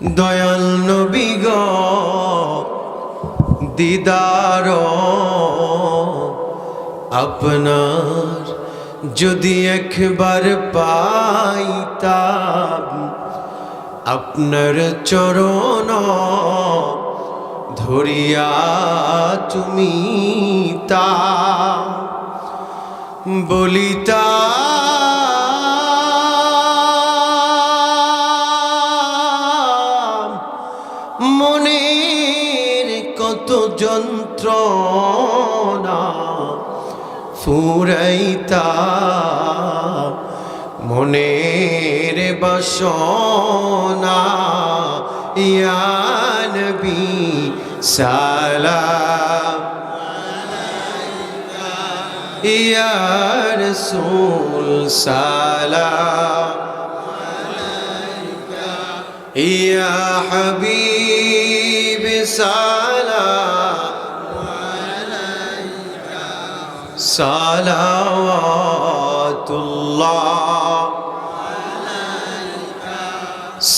দয়াল নবী গো দিদার আপনার যদি একবার পাইতাম, আপনার চরণ ধরিয়া তুমি তা বলিতা মনের কত যন্ত্রণা ফুরাইতা, মনের বাসনা ইয়া নবী সালাম ইয়া রাসূল সালাম ইয়া হাবিব সালাম সালাওয়াতুল্লাহ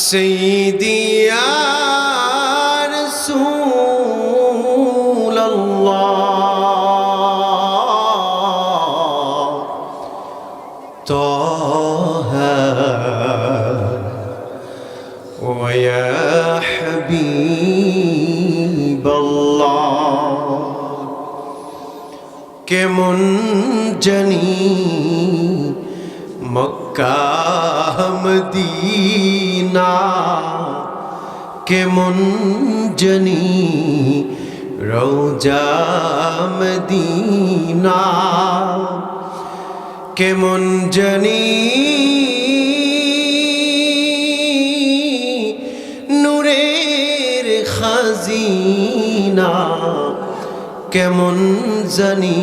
সাইয়্যিদি ইয়া রাসূলুল্লাহ তাহা ওয়া ইয়া হাবিবাল্লাহ। কেমন জানি মক্কা মদিনা, কেমন জানি রওজা মদিনা, কেমন জানি নূরের খাজিনা, কেমন জানি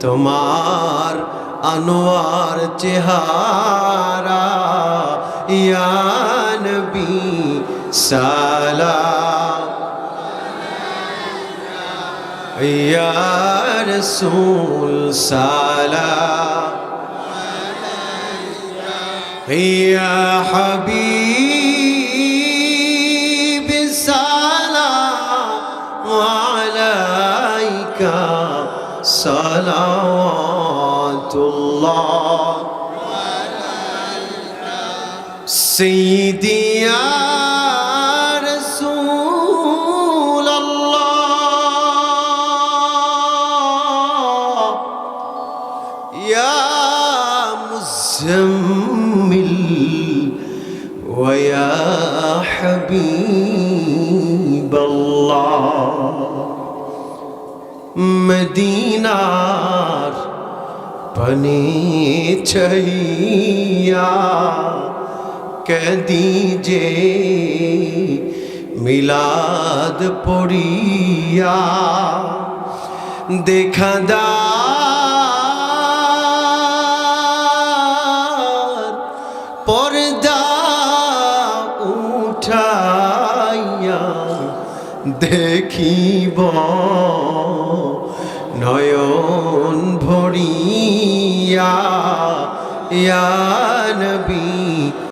তোমার আনোয়ার চেহারা ইয়া নবী সালাম ইয়া রাসূল সালাম ইয়া হাবিব সালাম আলাইকা সালাওয়াতুল্লাহ সাইয়্যিদি ইয়া রাসূলুল্লাহ ইয়া মুজাম্মিল ওয়া ইয়া হাবিবাল্লাহ। মদিনার পানে ছাইয়া কদি যে মিলাদ পড়িয়া, দেখা দার পর্দা উঠাইয়া দেখিব নয়ন ভরিয়া ইয়া নবী